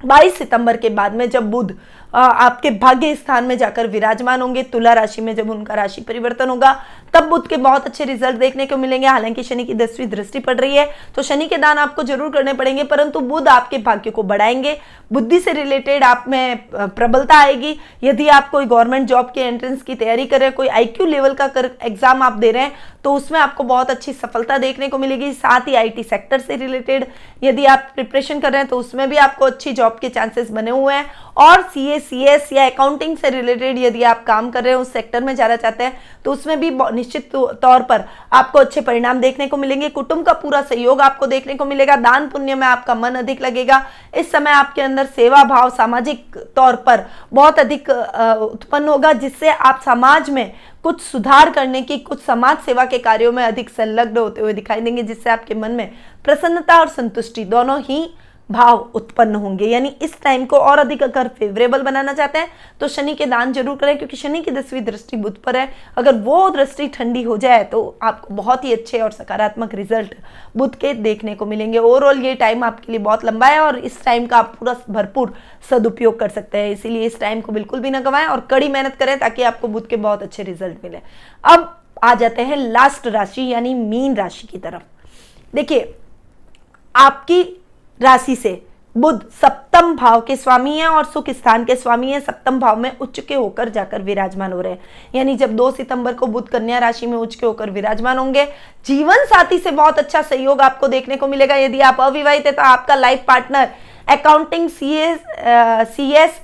22 सितंबर के बाद में जब बुध आपके भाग्य स्थान में जाकर विराजमान होंगे, तुला राशि में जब उनका राशि परिवर्तन होगा, तब बुध के बहुत अच्छे रिजल्ट देखने को मिलेंगे। हालांकि शनि की 10वीं दृष्टि पड़ रही है तो शनि के दान आपको जरूर करने पड़ेंगे, परंतु बुध आपके भाग्य को बढ़ाएंगे। बुद्धि से रिलेटेड आप में प्रबलता आएगी। यदि आप कोई गवर्नमेंट जॉब के एंट्रेंस की तैयारी कर रहे हैं, कोई IQ लेवल का एग्जाम आप दे रहे हैं, तो उसमें आपको बहुत अच्छी सफलता देखने को मिलेगी। साथ ही IT सेक्टर से रिलेटेड यदि आप प्रिपरेशन कर रहे हैं तो उसमें भी आपको अच्छी जॉब के चांसेस बने हुए हैं। और सीए, सीएस या अकाउंटिंग से रिलेटेड यदि आप काम कर रहे हैं, उस सेक्टर में जाना चाहते हैं, तो उसमें भी निश्चित तौर पर आपको अच्छे परिणाम देखने को मिलेंगे। कुटुंब का पूरा सहयोग आपको देखने को मिलेगा। दान पुण्य में आपका मन अधिक लगेगा। इस समय आपके अंदर सेवा भाव सामाजिक तौर पर बहुत अधिक उत्पन्न होगा, जिससे आप समाज में कुछ सुधार करने की, कुछ समाज सेवा के कार्यों में अधिक संलग्न होते हुए दिखाई देंगे, जिससे आपके मन में प्रसन्नता और संतुष्टि दोनों ही भाव उत्पन्न होंगे। यानी इस टाइम को और अधिक अगर फेवरेबल बनाना चाहते हैं तो शनि के दान जरूर करें, क्योंकि शनि की 10वीं दृष्टि बुध पर है। अगर वो दृष्टि ठंडी हो जाए तो आपको बहुत ही अच्छे और सकारात्मक रिजल्ट बुध के देखने को मिलेंगे। ओवरऑल ये टाइम आपके लिए बहुत लंबा है और इस टाइम का आप पूरा भरपूर सदुपयोग कर सकते हैं। इसीलिए इस टाइम को बिल्कुल भी ना गंवाएं और कड़ी मेहनत करें, ताकि आपको बुध के बहुत अच्छे रिजल्ट मिले। अब आ जाते हैं लास्ट राशि यानी मीन राशि की तरफ। देखिए, आपकी राशि से बुध सप्तम भाव के स्वामी हैं और सुख स्थान के स्वामी हैं। सप्तम भाव में उच्च के होकर जाकर विराजमान हो रहे हैं। यानी जब 2 सितंबर को बुध कन्या राशि में उच्च के होकर विराजमान होंगे, जीवन साथी से बहुत अच्छा सहयोग आपको देखने को मिलेगा। यदि आप अविवाहित है तो आपका लाइफ पार्टनर अकाउंटिंग, सीएस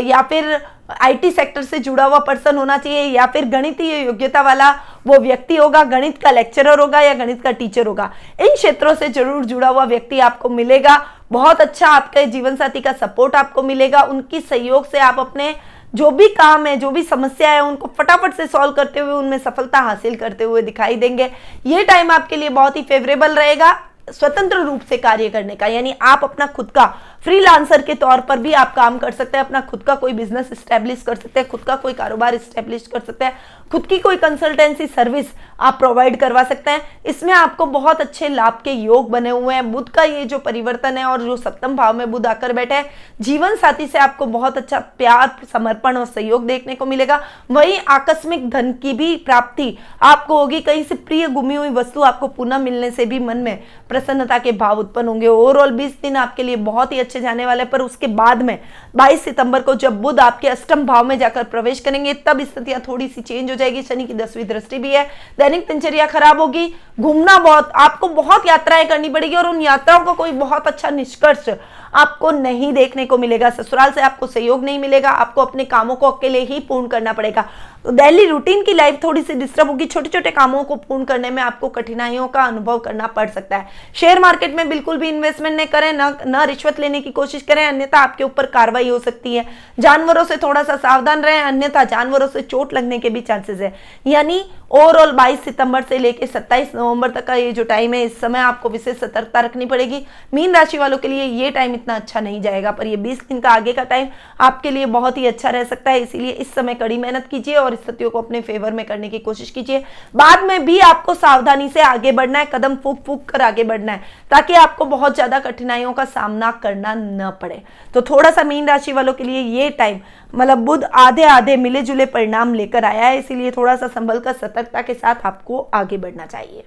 या फिर आईटी सेक्टर से जुड़ा हुआ पर्सन होना चाहिए, या फिर गणितीय योग्यता वाला वो व्यक्ति होगा, गणित का लेक्चरर होगा या गणित का टीचर होगा। इन क्षेत्रों से जरूर जुड़ा हुआ व्यक्ति आपको मिलेगा। बहुत अच्छा आपके जीवन साथी का सपोर्ट आपको मिलेगा। उनकी सहयोग से आप अपने जो भी काम है, जो भी समस्या है, उनको फटाफट से सॉल्व करते हुए उनमें सफलता हासिल करते हुए दिखाई देंगे। ये टाइम आपके लिए बहुत ही फेवरेबल रहेगा स्वतंत्र रूप से कार्य करने का। यानी आप अपना खुद का फ्रीलांसर के तौर पर भी आप काम कर सकते हैं, अपना खुद का कोई बिजनेस स्टैब्लिश कर सकते हैं, खुद का कोई कारोबार स्टैब्लिश कर सकते हैं, खुद की कोई कंसल्टेंसी सर्विस आप प्रोवाइड करवा सकते हैं। इसमें आपको बहुत अच्छे लाभ के योग बने हुए हैं। बुध का ये जो परिवर्तन है और जो सप्तम भाव में बुध आकर बैठे हैं, जीवन साथी से आपको बहुत अच्छा प्यार, समर्पण और सहयोग देखने को मिलेगा। वहीं आकस्मिक धन की भी प्राप्ति आपको होगी। कहीं से प्रिय गुमी हुई वस्तु आपको पुनः मिलने से भी मन में प्रसन्नता के भाव उत्पन्न होंगे। ओवरऑल 20 दिन आपके लिए बहुत ही अच्छे जाने वाले, पर उसके बाद में 22 सितंबर को जब बुध आपके अष्टम भाव में जाकर प्रवेश करेंगे, तब स्थितियां थोड़ी सी चेंज हो जाएगी। शनि की 10वीं दृष्टि भी है, दैनिक दिनचर्या खराब होगी। घूमना बहुत, आपको बहुत यात्राएं करनी पड़ेगी और उन यात्राओं का कोई बहुत अच्छा निष्कर्ष आपको नहीं देखने को मिलेगा। ससुराल से आपको सहयोग नहीं मिलेगा। आपको अपने कामों को अकेले ही पूर्ण करना पड़ेगा। तो डेली रूटीन की लाइफ थोड़ी सी डिस्टर्ब होगी। छोटे छोटे कामों को पूर्ण करने में आपको कठिनाइयों का अनुभव करना पड़ सकता है। शेयर मार्केट में बिल्कुल भी इन्वेस्टमेंट नहीं करें, न रिश्वत लेने की कोशिश करें, अन्यथा आपके ऊपर कार्रवाई हो सकती है। जानवरों से थोड़ा सा सावधान रहें, अन्यथा जानवरों से चोट लगने के भी चांसेस है। यानी ओवरऑल 22 सितंबर से लेकर 27 नवंबर तक का ये जो टाइम है, इस समय आपको विशेष सतर्कता रखनी पड़ेगी। मीन राशि वालों के लिए ये टाइम इतना अच्छा नहीं जाएगा, पर ये 20 दिन का आगे का टाइम आपके लिए बहुत ही अच्छा रह सकता है। इसीलिए इस समय कड़ी मेहनत कीजिए और स्थितियों को अपने फेवर में करने की कोशिश कीजिए। बाद में भी आपको सावधानी से आगे बढ़ना है, कदम फूंक फूंक कर आगे बढ़ना है, ताकि आपको बहुत ज्यादा कठिनाइयों का सामना करना न पड़े। तो थोड़ा सा मीन राशि वालों के लिए ये टाइम, मतलब बुध आधे आधे मिले जुले परिणाम लेकर आया है, इसीलिए थोड़ा सा संभल कर सतर्कता के साथ आपको आगे बढ़ना चाहिए।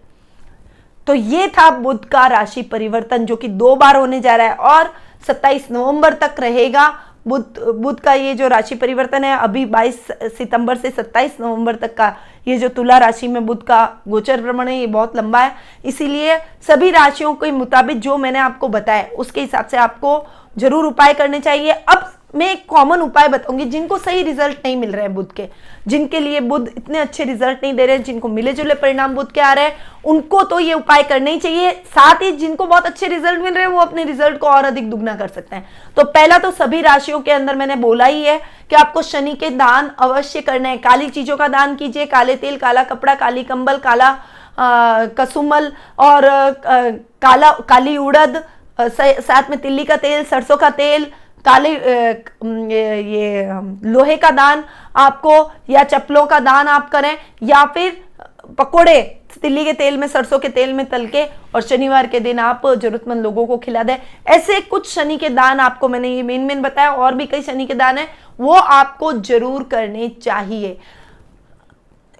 तो ये था बुध का राशि परिवर्तन, जो कि 2 बार होने जा रहा है और 27 नवंबर तक रहेगा। बुध का ये जो राशि परिवर्तन है, अभी 22 सितंबर से 27 नवंबर तक का ये जो तुला राशि में बुध का गोचर भ्रमण है, ये बहुत लंबा है। इसीलिए सभी राशियों के मुताबिक जो मैंने आपको बताया, उसके हिसाब से आपको जरूर उपाय करने चाहिए। अब मैं एक कॉमन उपाय बताऊंगी जिनको सही रिजल्ट नहीं मिल रहे हैं बुध के, जिनके लिए बुध इतने अच्छे रिजल्ट नहीं दे रहे हैं, जिनको मिले जुले परिणाम बुध के आ रहे हैं, उनको तो ये उपाय करने ही चाहिए। साथ ही जिनको बहुत अच्छे रिजल्ट मिल रहे हैं, वो अपने रिजल्ट को और अधिक दुगना कर सकते हैं। तो पहला तो सभी राशियों के अंदर मैंने बोला ही है कि आपको शनि के दान अवश्य करने हैं। काली चीजों का दान कीजिए, काले तेल, काला कपड़ा, काली कंबल, काला कसुमल और काली उड़द, साथ में तिल्ली का तेल, सरसों का तेल, काले ये लोहे का दान आपको, या चप्पलों का दान आप करें, या फिर पकोड़े तिल्ली के तेल में, सरसों के तेल में तल के और शनिवार के दिन आप जरूरतमंद लोगों को खिला दें। ऐसे कुछ शनि के दान आपको मैंने ये मेन बताया, और भी कई शनि के दान है, वो आपको जरूर करने चाहिए।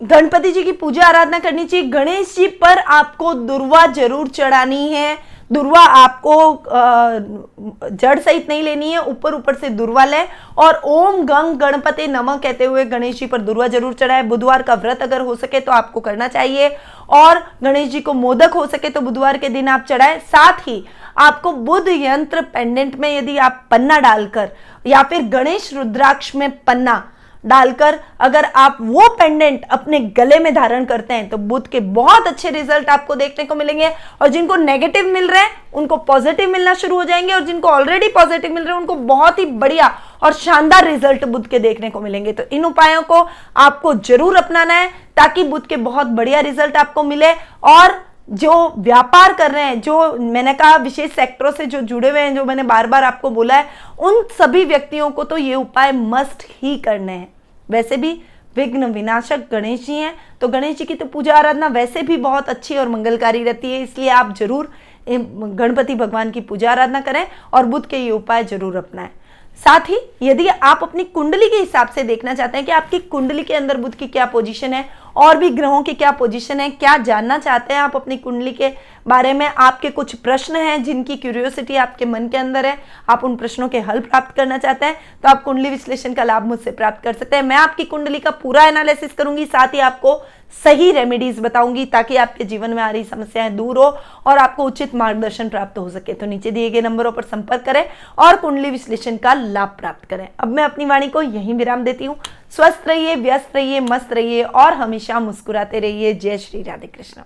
गणपति जी की पूजा आराधना करनी चाहिए। गणेश जी पर आपको दुर्वा जरूर चढ़ानी है। दुर्वा आपको जड़ सहित नहीं लेनी है, ऊपर ऊपर से दुर्वा लें और ओम गंग गणपति नमः कहते हुए गणेश जी पर दुर्वा जरूर चढ़ाए। बुधवार का व्रत अगर हो सके तो आपको करना चाहिए और गणेश जी को मोदक हो सके तो बुधवार के दिन आप चढ़ाए। साथ ही आपको बुध यंत्र पेंडेंट में यदि आप पन्ना डालकर या फिर गणेश रुद्राक्ष में पन्ना डालकर अगर आप वो पेंडेंट अपने गले में धारण करते हैं तो बुध के बहुत अच्छे रिजल्ट आपको देखने को मिलेंगे। और जिनको नेगेटिव मिल रहे हैं उनको पॉजिटिव मिलना शुरू हो जाएंगे और जिनको ऑलरेडी पॉजिटिव मिल रहे हैं उनको बहुत ही बढ़िया और शानदार रिजल्ट बुध के देखने को मिलेंगे। तो इन उपायों को आपको जरूर अपनाना है ताकि बुध के बहुत बढ़िया रिजल्ट आपको मिले। और जो व्यापार कर रहे हैं, जो मैंने कहा विशेष सेक्टरों से जो जुड़े हुए हैं, जो मैंने बार बार आपको बोला है, उन सभी व्यक्तियों को तो ये उपाय मस्ट ही करने हैं। वैसे भी विघ्न विनाशक गणेश जी हैं तो गणेश जी की तो पूजा आराधना वैसे भी बहुत अच्छी और मंगलकारी रहती है, इसलिए आप जरूर गणपति भगवान की पूजा आराधना करें और बुध के ये उपाय जरूर अपनाएं। साथ ही यदि आप अपनी कुंडली के हिसाब से देखना चाहते हैं कि आपकी कुंडली के अंदर बुध की क्या पोजीशन है और भी ग्रहों की क्या पोजीशन है, क्या जानना चाहते हैं आप अपनी कुंडली के बारे में, आपके कुछ प्रश्न हैं जिनकी क्यूरियोसिटी आपके मन के अंदर है, आप उन प्रश्नों के हल प्राप्त करना चाहते हैं तो आप कुंडली विश्लेषण का लाभ मुझसे प्राप्त कर सकते हैं। मैं आपकी कुंडली का पूरा एनालिसिस करूंगी, साथ ही आपको सही रेमेडीज बताऊंगी ताकि आपके जीवन में आ रही समस्याएं दूर हो और आपको उचित मार्गदर्शन प्राप्त हो सके। तो नीचे दिए गए नंबरों पर संपर्क करें और कुंडली विश्लेषण का लाभ प्राप्त करें। अब मैं अपनी वाणी को यहीं विराम देती हूँ। स्वस्थ रहिए, व्यस्त रहिए, मस्त रहिए और हमेशा मुस्कुराते रहिए। जय श्री राधे कृष्ण।